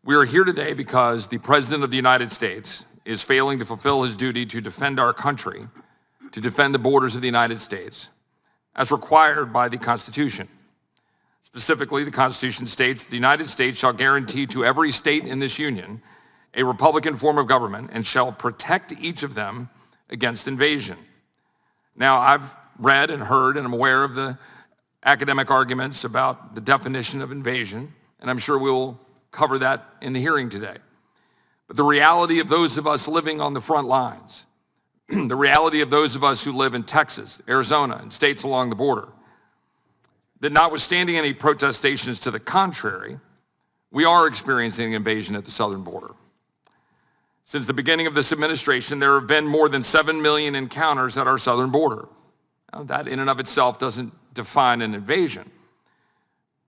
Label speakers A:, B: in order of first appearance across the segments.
A: We are here today because the President of the United States is failing to fulfill his duty to defend our country, to defend the borders of the United States, as required by the Constitution. Specifically, the Constitution states, the United States shall guarantee to every state in this union a republican form of government and shall protect each of them against invasion. Now, I've read and heard and I'm aware of the academic arguments about the definition of invasion, and I'm sure we'll cover that in the hearing today. But the reality of those of us living on the front lines, the reality of those of us who live in Texas, Arizona, and states along the border, that notwithstanding any protestations to the contrary, we are experiencing an invasion at the southern border. Since the beginning of this administration, there have been more than 7 million encounters at our southern border. Now, that in and of itself doesn't define an invasion.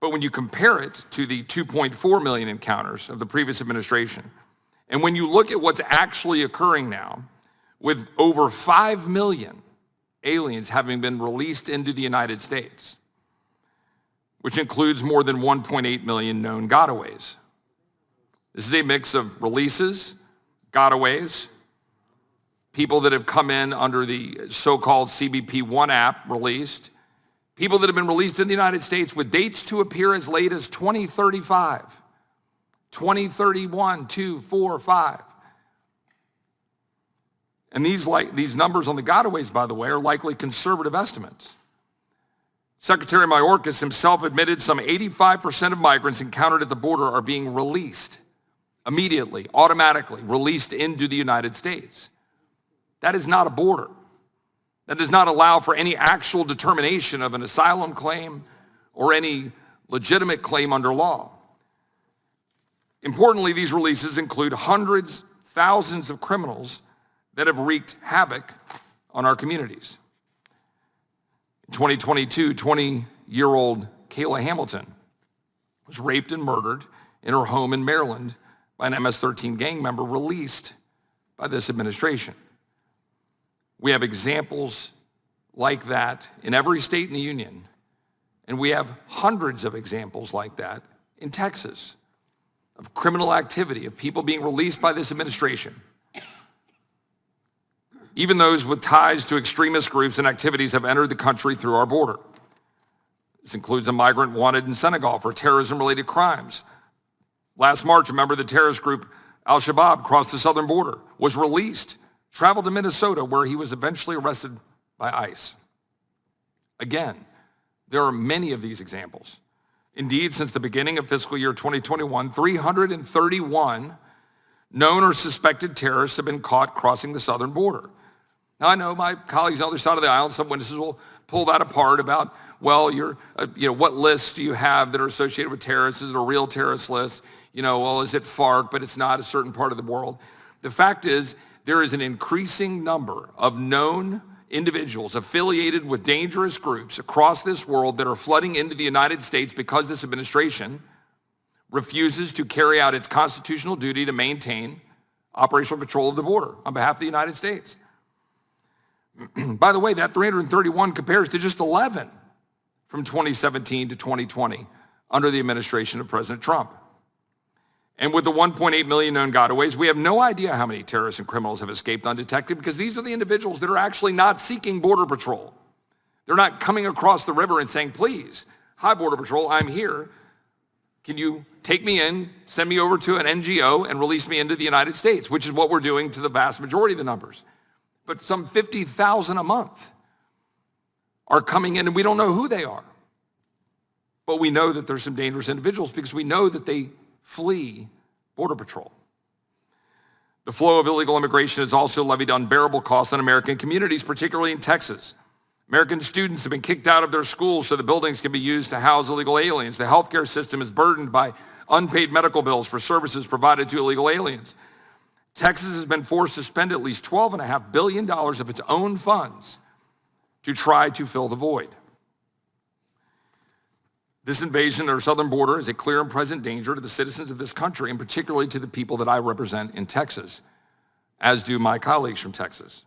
A: But when you compare it to the 2.4 million encounters of the previous administration, and when you look at what's actually occurring now, with over 5 million aliens having been released into the United States, which includes more than 1.8 million known gotaways. This is a mix of releases, gotaways, people that have come in under the so-called CBP-1 app released, people that have been released in the United States with dates to appear as late as 2035, 2031, 2, 4, 5. And these numbers on the gotaways, by the way, are likely conservative estimates. Secretary Mayorkas himself admitted some 85% of migrants encountered at the border are being released immediately, automatically released into the United States. That is not a border. That does not allow for any actual determination of an asylum claim or any legitimate claim under law. Importantly, these releases include hundreds, thousands of criminals that have wreaked havoc on our communities. In 2022, 20-year-old Kayla Hamilton was raped and murdered in her home in Maryland by an MS-13 gang member released by this administration. We have examples like that in every state in the union, and we have hundreds of examples like that in Texas of criminal activity, of people being released by this administration. Even those with ties to extremist groups and activities have entered the country through our border. This includes a migrant wanted in Senegal for terrorism-related crimes. Last March, a member of the terrorist group Al-Shabaab crossed the southern border, was released, traveled to Minnesota, where he was eventually arrested by ICE. Again, there are many of these examples. Indeed, since the beginning of fiscal year 2021, 331 known or suspected terrorists have been caught crossing the southern border. Now, I know my colleagues on the other side of the aisle, some witnesses will pull that apart about, well, what lists do you have that are associated with terrorists? Is it a real terrorist list? Well, is it FARC, but it's not a certain part of the world? The fact is, there is an increasing number of known individuals affiliated with dangerous groups across this world that are flooding into the United States because this administration refuses to carry out its constitutional duty to maintain operational control of the border on behalf of the United States. By the way, that 331 compares to just 11 from 2017 to 2020 under the administration of President Trump. And with the 1.8 million known gotaways, we have no idea how many terrorists and criminals have escaped undetected, because these are the individuals that are actually not seeking Border Patrol. They're not coming across the river and saying, please, hi, Border Patrol, I'm here. Can you take me in, send me over to an NGO, and release me into the United States, which is what we're doing to the vast majority of the numbers. But some 50,000 a month are coming in, and we don't know who they are. But we know that there's some dangerous individuals because we know that they flee Border Patrol. The flow of illegal immigration has also levied unbearable costs on American communities, particularly in Texas. American students have been kicked out of their schools so the buildings can be used to house illegal aliens. The healthcare system is burdened by unpaid medical bills for services provided to illegal aliens. Texas has been forced to spend at least $12.5 billion of its own funds to try to fill the void. This invasion of our southern border is a clear and present danger to the citizens of this country, and particularly to the people that I represent in Texas, as do my colleagues from Texas.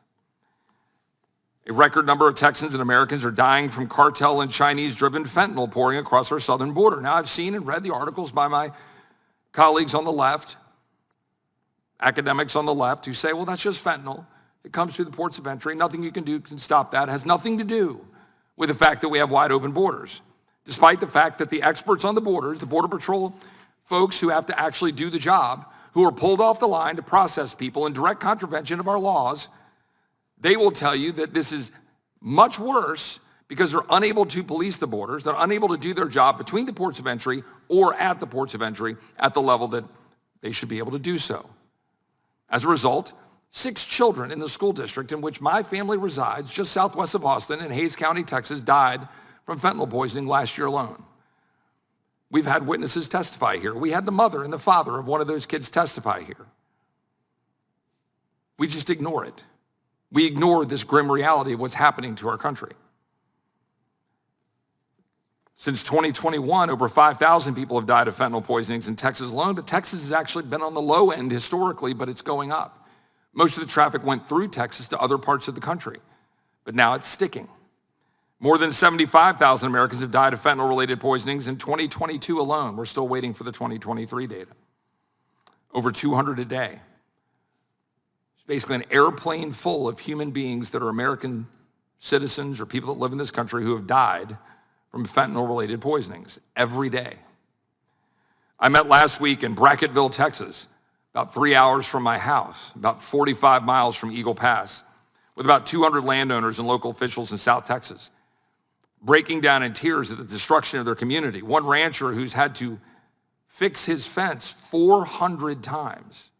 A: A record number of Texans and Americans are dying from cartel and Chinese-driven fentanyl pouring across our southern border. Now, I've seen and read the articles by my colleagues on the left, academics on the left, who say, well, that's just fentanyl. It comes through the ports of entry. Nothing you can do can stop that. It has nothing to do with the fact that we have wide open borders, despite the fact that the experts on the borders, the Border Patrol folks who have to actually do the job, who are pulled off the line to process people in direct contravention of our laws, they will tell you that this is much worse because they're unable to police the borders. They're unable to do their job between the ports of entry or at the ports of entry at the level that they should be able to do so. As a result, 6 children in the school district in which my family resides, just southwest of Austin in Hays County, Texas, died from fentanyl poisoning last year alone. We've had witnesses testify here. We had the mother and the father of one of those kids testify here. We just ignore it. We ignore this grim reality of what's happening to our country. Since 2021, over 5,000 people have died of fentanyl poisonings in Texas alone, but Texas has actually been on the low end historically, but it's going up. Most of the traffic went through Texas to other parts of the country, but now it's sticking. More than 75,000 Americans have died of fentanyl-related poisonings in 2022 alone. We're still waiting for the 2023 data. Over 200 a day. It's basically an airplane full of human beings that are American citizens or people that live in this country who have died from fentanyl-related poisonings every day. I met last week in Brackettville, Texas, about 3 hours from my house, about 45 miles from Eagle Pass, with about 200 landowners and local officials in South Texas, breaking down in tears at the destruction of their community. One rancher who's had to fix his fence 400 times.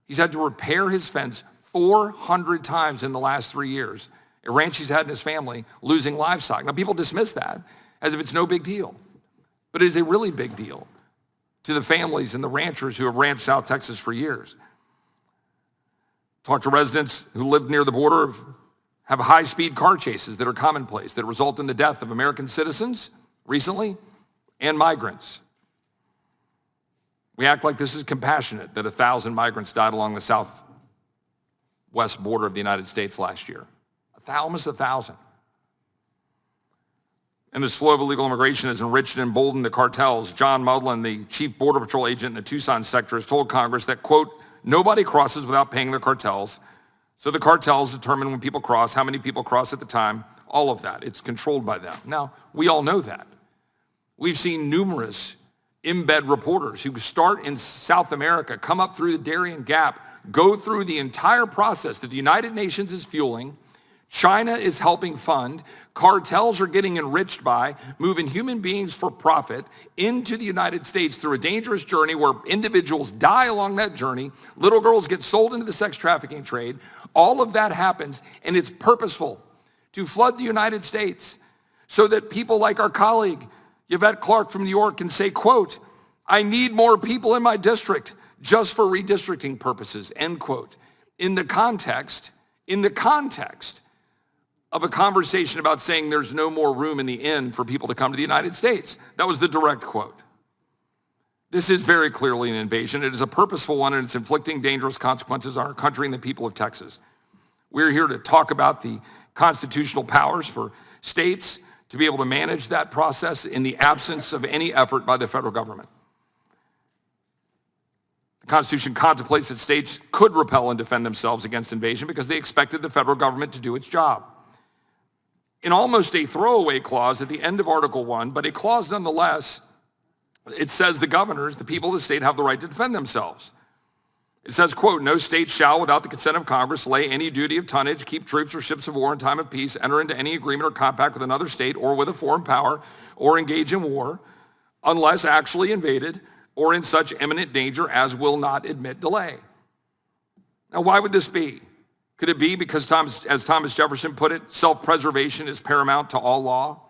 A: He's had to repair his fence 400 times in the last 3 years. A ranch he's had in his family, losing livestock. Now, people dismiss that as if it's no big deal, but it is a really big deal to the families and the ranchers who have ranched South Texas for years. Talked to residents who live near the border, have high-speed car chases that are commonplace, that result in the death of American citizens recently and migrants. We act like this is compassionate, that 1,000 migrants died along the southwest border of the United States last year. Almost 1,000. And this flow of illegal immigration has enriched and emboldened the cartels. John Mudlin, the chief Border Patrol agent in the Tucson sector, has told Congress that, quote, nobody crosses without paying the cartels. So the cartels determine when people cross, how many people cross at the time, all of that. It's controlled by them. Now, we all know that. We've seen numerous embed reporters who start in South America, come up through the Darien Gap, go through the entire process that the United Nations is fueling, China is helping fund, cartels are getting enriched by, moving human beings for profit into the United States through a dangerous journey where individuals die along that journey, little girls get sold into the sex trafficking trade. All of that happens, and it's purposeful to flood the United States so that people like our colleague, Yvette Clarke from New York, can say, quote, I need more people in my district just for redistricting purposes, end quote. In the context of a conversation about saying there's no more room in the inn for people to come to the United States. That was the direct quote. This is very clearly an invasion. It is a purposeful one, and it's inflicting dangerous consequences on our country and the people of Texas. We're here to talk about the constitutional powers for states to be able to manage that process in the absence of any effort by the federal government. The Constitution contemplates that states could repel and defend themselves against invasion because they expected the federal government to do its job. In almost a throwaway clause at the end of Article 1, but a clause nonetheless, it says the governors, the people of the state, have the right to defend themselves. It says, quote, no state shall, without the consent of Congress, lay any duty of tonnage, keep troops or ships of war in time of peace, enter into any agreement or compact with another state or with a foreign power, or engage in war, unless actually invaded or in such imminent danger as will not admit delay. Now, why would this be? Could it be because, as Thomas Jefferson put it, self-preservation is paramount to all law?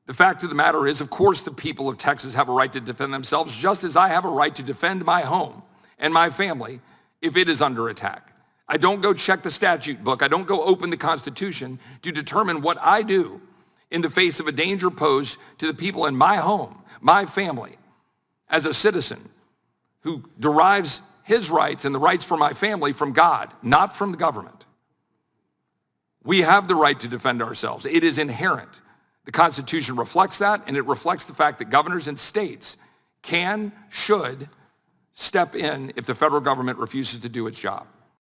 A: The fact of the matter is, of course, the people of Texas have a right to defend themselves, just as I have a right to defend my home and my family if it is under attack. I don't go check the statute book. I don't go open the Constitution to determine what I do in the face of a danger posed to the people in my home, my family, as a citizen who derives his rights and the rights for my family from God, not from the government. We have the right to defend ourselves. It is inherent. The Constitution reflects that, and it reflects the fact that governors and states can, should step in if the federal government refuses to do its job.